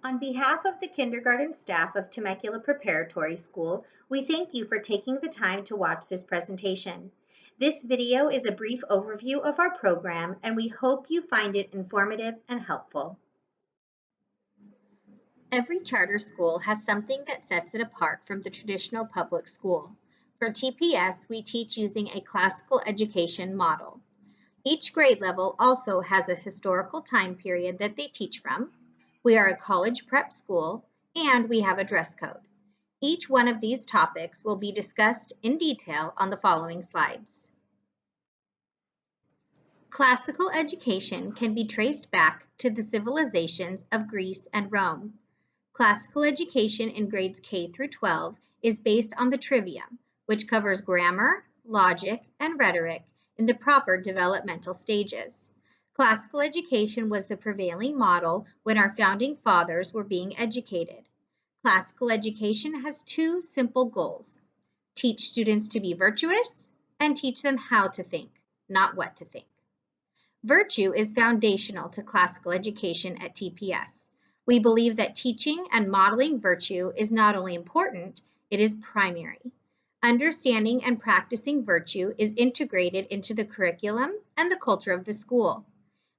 On behalf of the kindergarten staff of Temecula Preparatory School, we thank you for taking the time to watch this presentation. This video is a brief overview of our program, and we hope you find it informative and helpful. Every charter school has something that sets it apart from the traditional public school. For TPS, we teach using a classical education model. Each grade level also has a historical time period that they teach from. We are a college prep school, and we have a dress code. Each one of these topics will be discussed in detail on the following slides. Classical education can be traced back to the civilizations of Greece and Rome. Classical education in grades K through 12 is based on the trivium, which covers grammar, logic, and rhetoric in the proper developmental stages. Classical education was the prevailing model when our founding fathers were being educated. Classical education has two simple goals: teach students to be virtuous and teach them how to think, not what to think. Virtue is foundational to classical education at TPS. We believe that teaching and modeling virtue is not only important, it is primary. Understanding and practicing virtue is integrated into the curriculum and the culture of the school.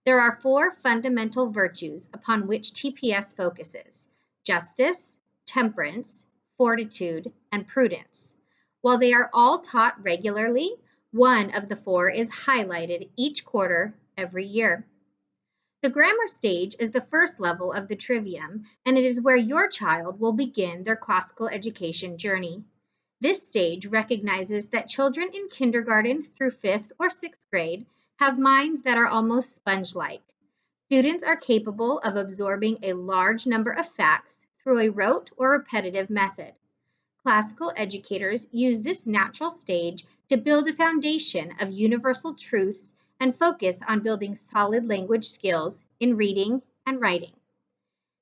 There are four fundamental virtues upon which TPS focuses: justice, temperance, fortitude, and prudence. While they are all taught regularly, one of the four is highlighted each quarter every year. The grammar stage is the first level of the trivium, and it is where your child will begin their classical education journey. This stage recognizes that children in kindergarten through 5th or 6th grade have minds that are almost sponge-like. Students are capable of absorbing a large number of facts through a rote or repetitive method. Classical educators use this natural stage to build a foundation of universal truths and focus on building solid language skills in reading and writing.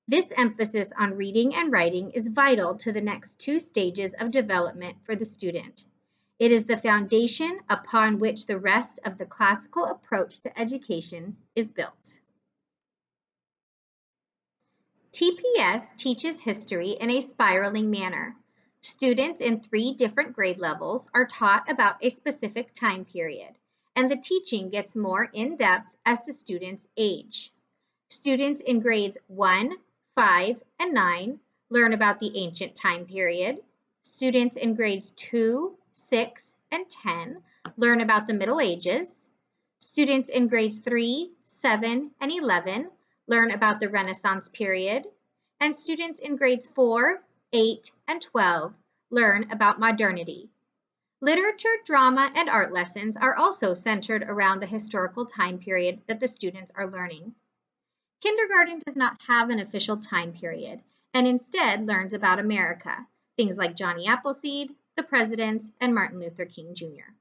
This emphasis on reading and writing is vital to the next two stages of development for the student. It is the foundation upon which the rest of the classical approach to education is built. TPS teaches history in a spiraling manner. Students in 3 different grade levels are taught about a specific time period, and the teaching gets more in-depth as the students age. Students in grades 1, 5, and 9 learn about the ancient time period. Students in grades 2, 6, and 10 learn about the Middle Ages. Students in grades 3, 7, and 11 learn about the Renaissance period. And students in grades 4, 8, and 12 learn about modernity. Literature, drama, and art lessons are also centered around the historical time period that the students are learning. Kindergarten does not have an official time period and instead learns about America, things like Johnny Appleseed, the presidents, and Martin Luther King Jr.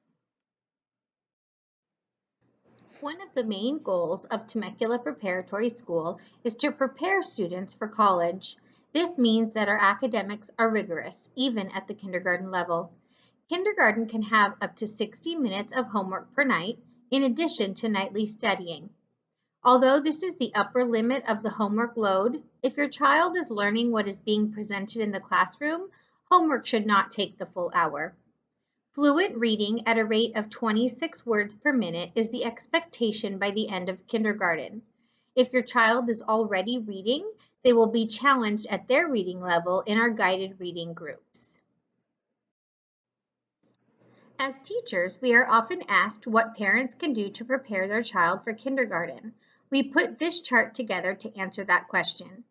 One of the main goals of Temecula Preparatory School is to prepare students for college. This means that our academics are rigorous, even at the kindergarten level. Kindergarten can have up to 60 minutes of homework per night, in addition to nightly studying. Although this is the upper limit of the homework load, if your child is learning what is being presented in the classroom, homework should not take the full hour. Fluent reading at a rate of 26 words per minute is the expectation by the end of kindergarten. If your child is already reading, they will be challenged at their reading level in our guided reading groups. As teachers, we are often asked what parents can do to prepare their child for kindergarten. We put this chart together to answer that question.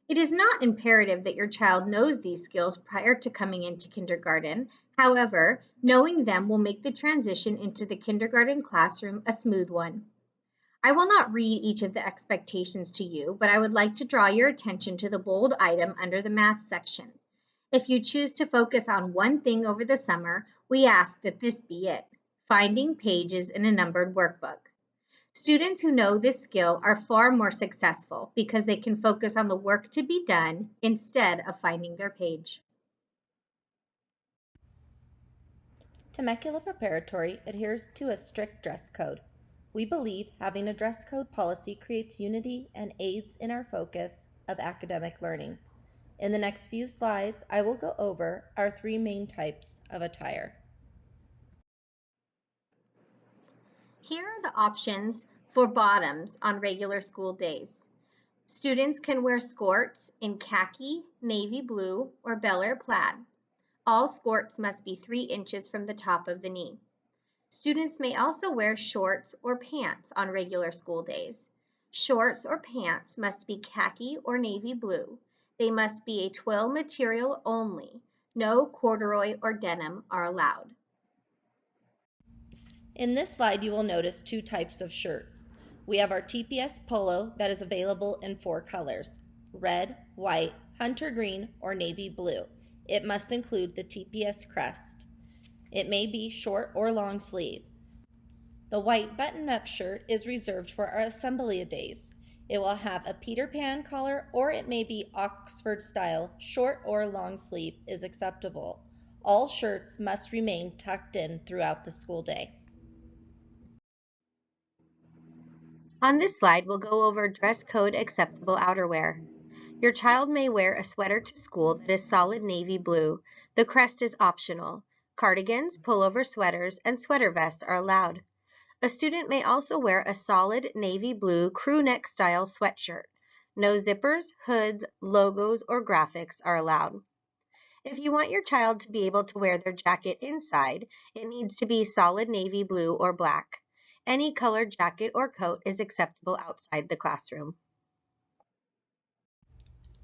It is not imperative that your child knows these skills prior to coming into kindergarten. However, knowing them will make the transition into the kindergarten classroom a smooth one. I will not read each of the expectations to you, but I would like to draw your attention to the bold item under the math section. If you choose to focus on one thing over the summer, we ask that this be it: finding pages in a numbered workbook. Students who know this skill are far more successful because they can focus on the work to be done instead of finding their page. Temecula Preparatory adheres to a strict dress code. We believe having a dress code policy creates unity and aids in our focus of academic learning. In the next few slides, I will go over our three main types of attire. Here are the options for bottoms on regular school days. Students can wear skirts in khaki, navy blue, or Bel Air plaid. All skirts must be 3 inches from the top of the knee. Students may also wear shorts or pants on regular school days. Shorts or pants must be khaki or navy blue. They must be a twill material only. No corduroy or denim are allowed. In this slide, you will notice two types of shirts. We have our TPS polo that is available in 4 colors: red, white, hunter green, or navy blue. It must include the TPS crest. It may be short or long sleeve. The white button-up shirt is reserved for our assembly days. It will have a Peter Pan collar, or it may be Oxford style. Short or long sleeve is acceptable. All shirts must remain tucked in throughout the school day. On this slide, we'll go over dress code acceptable outerwear. Your child may wear a sweater to school that is solid navy blue. The crest is optional. Cardigans, pullover sweaters, and sweater vests are allowed. A student may also wear a solid navy blue crew neck style sweatshirt. No zippers, hoods, logos, or graphics are allowed. If you want your child to be able to wear their jacket inside, it needs to be solid navy blue or black. Any colored jacket or coat is acceptable outside the classroom.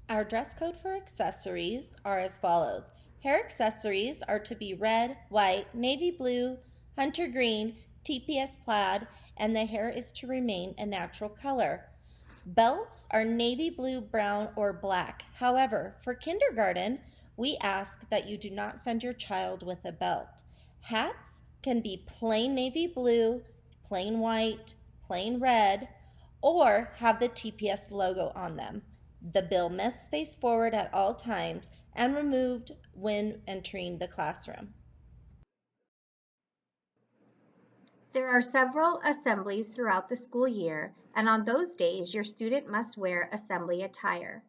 Our dress code for accessories are as follows. Hair accessories are to be red, white, navy blue, hunter green, TPS plaid, and the hair is to remain a natural color. Belts are navy blue, brown, or black. However, for kindergarten, we ask that you do not send your child with a belt. Hats can be plain navy blue, plain white, plain red, or have the TPS logo on them. The bill must face forward at all times and removed when entering the classroom. There are several assemblies throughout the school year, and on those days, your student must wear assembly attire.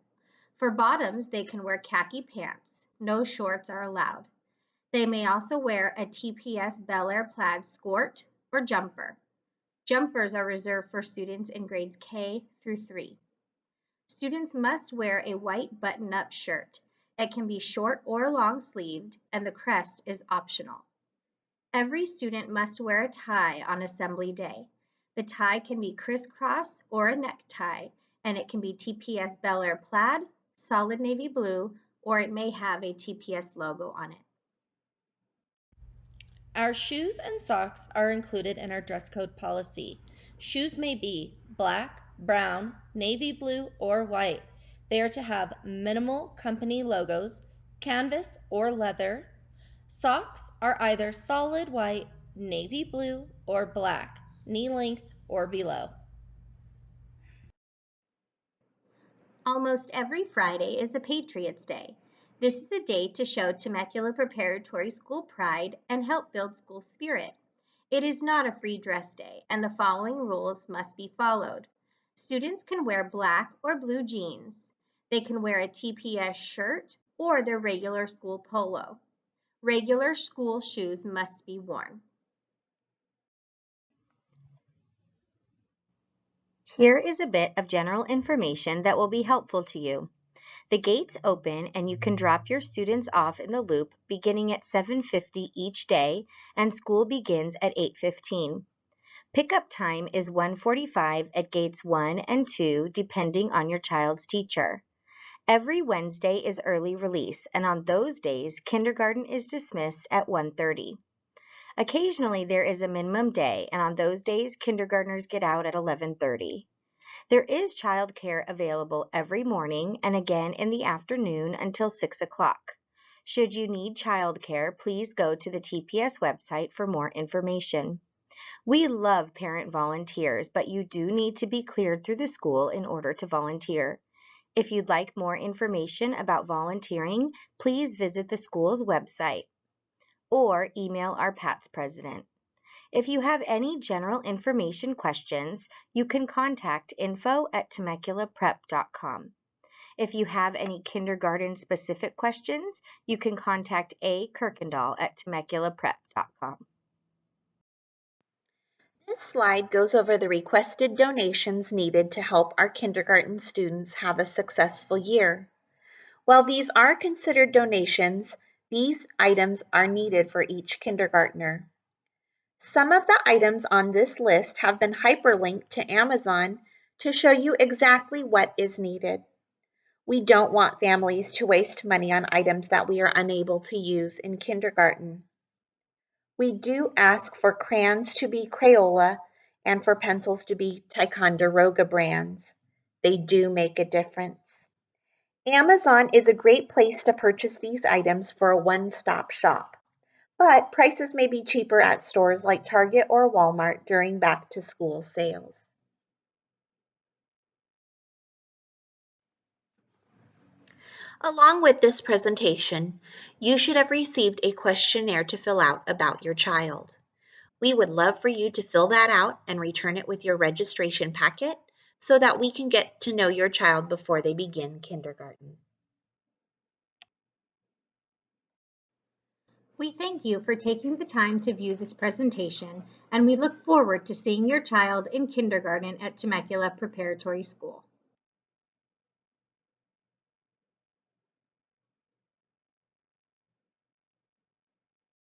For bottoms, they can wear khaki pants. No shorts are allowed. They may also wear a TPS Bel Air plaid skirt or jumper. Jumpers are reserved for students in grades K through 3. Students must wear a white button-up shirt. It can be short or long-sleeved, and the crest is optional. Every student must wear a tie on assembly day. The tie can be crisscross or a necktie, and it can be TPS Bel Air plaid, solid navy blue, or it may have a TPS logo on it. Our shoes and socks are included in our dress code policy. Shoes may be black, brown, navy blue, or white. They are to have minimal company logos, canvas or leather. Socks are either solid white, navy blue, or black, knee length or below. Almost every Friday is a Patriots Day. This is a day to show Temecula Preparatory School pride and help build school spirit. It is not a free dress day, and the following rules must be followed. Students can wear black or blue jeans. They can wear a TPS shirt or their regular school polo. Regular school shoes must be worn. Here is a bit of general information that will be helpful to you. The gates open and you can drop your students off in the loop beginning at 7:50 each day, and school begins at 8:15. Pickup time is 1:45 at gates 1 and 2 depending on your child's teacher. Every Wednesday is early release, and on those days, kindergarten is dismissed at 1:30. Occasionally there is a minimum day, and on those days, kindergartners get out at 11:30. There is childcare available every morning and again in the afternoon until 6 o'clock. Should you need childcare, please go to the TPS website for more information. We love parent volunteers, but you do need to be cleared through the school in order to volunteer. If you'd like more information about volunteering, please visit the school's website or email our PATS president. If you have any general information questions, you can contact info@temeculaprep.com. If you have any kindergarten specific questions, you can contact A. Kirkendall at temeculaprep.com. This slide goes over the requested donations needed to help our kindergarten students have a successful year. While these are considered donations, these items are needed for each kindergartner. Some of the items on this list have been hyperlinked to Amazon to show you exactly what is needed. We don't want families to waste money on items that we are unable to use in kindergarten. We do ask for crayons to be Crayola and for pencils to be Ticonderoga brands. They do make a difference. Amazon is a great place to purchase these items for a one-stop shop, but prices may be cheaper at stores like Target or Walmart during back-to-school sales. Along with this presentation, you should have received a questionnaire to fill out about your child. We would love for you to fill that out and return it with your registration packet so that we can get to know your child before they begin kindergarten. We thank you for taking the time to view this presentation, and we look forward to seeing your child in kindergarten at Temecula Preparatory School.